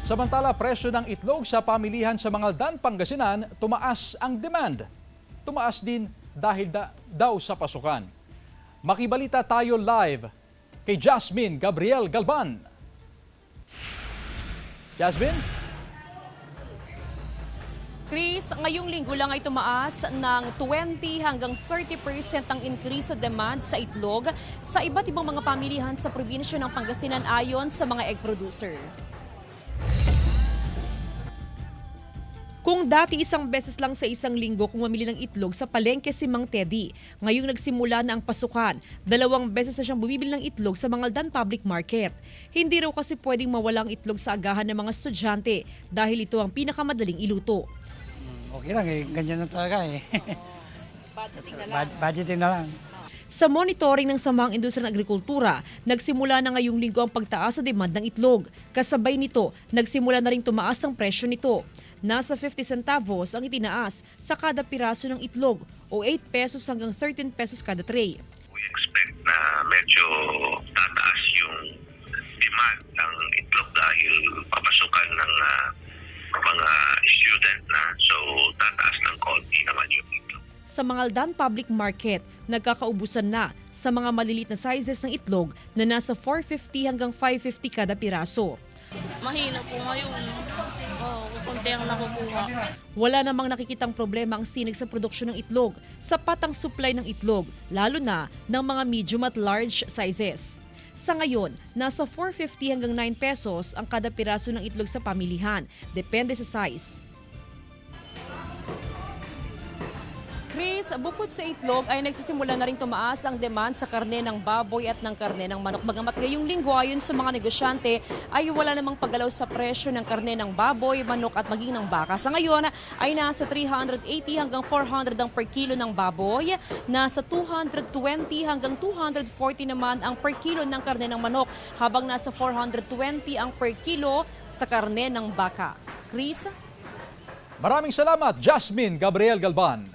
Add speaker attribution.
Speaker 1: Samantala, presyo ng itlog sa pamilihan sa Mangaldan, Pangasinan, tumaas ang demand. Tumaas din dahil daw sa pasukan. Makibalita tayo live kay Jasmine Gabriel Galban. Jasmine?
Speaker 2: Chris, ngayong linggo lang ay tumaas ng 20 hanggang 30% ang increase sa demand sa itlog sa iba't ibang mga pamilihan sa probinsya ng Pangasinan ayon sa mga egg producer. Kung dati isang beses lang sa isang linggo kung mamili ng itlog sa palengke si Mang Teddy, ngayong nagsimula na ang pasukan, 2 beses na siyang bumibili ng itlog sa Mangaldan Public Market. Hindi raw kasi pwedeng mawala ang itlog sa agahan ng mga estudyante dahil ito ang pinakamadaling iluto.
Speaker 3: Okay lang eh, ganyan na talaga eh.
Speaker 2: Budgeting na lang.
Speaker 3: Budgeting na lang.
Speaker 2: Sa monitoring ng Samahang Industriya ng Agrikultura, nagsimula na ngayong linggo ang pagtaas sa demand ng itlog. Kasabay nito, nagsimula na rin tumaas ang presyo nito. Nasa 50 centavos ang itinaas sa kada piraso ng itlog o 8 pesos hanggang 13 pesos kada tray.
Speaker 4: We expect na medyo tataas yung demand ng itlog dahil papasukan ng mga student na. So tataas ng konti naman yung itlog.
Speaker 2: Sa Mangaldan Public Market, nagkakaubusan na sa mga maliliit na sizes ng itlog na nasa 450 hanggang 550 kada piraso.
Speaker 5: Mahina po ngayon. Kukunti ang nakukuha.
Speaker 2: Wala namang nakikitang problema ang sinig sa produksyon ng itlog. Sapat ang supply ng itlog, lalo na ng mga medium at large sizes. Sa ngayon, nasa 450 hanggang 9 pesos ang kada piraso ng itlog sa pamilihan. Depende sa size. Chris, bukod sa itlog ay nagsisimula na rin tumaas ang demand sa karne ng baboy at ng karne ng manok. Bagamat ngayong linggo ayon sa mga negosyante ay wala namang paggalaw sa presyo ng karne ng baboy, manok at maging ng baka. Sa ngayon ay nasa 380 hanggang 400 ang per kilo ng baboy, nasa 220 hanggang 240 naman ang per kilo ng karne ng manok, habang nasa 420 ang per kilo sa karne ng baka. Chris?
Speaker 1: Maraming salamat, Jasmine Gabriel Galban.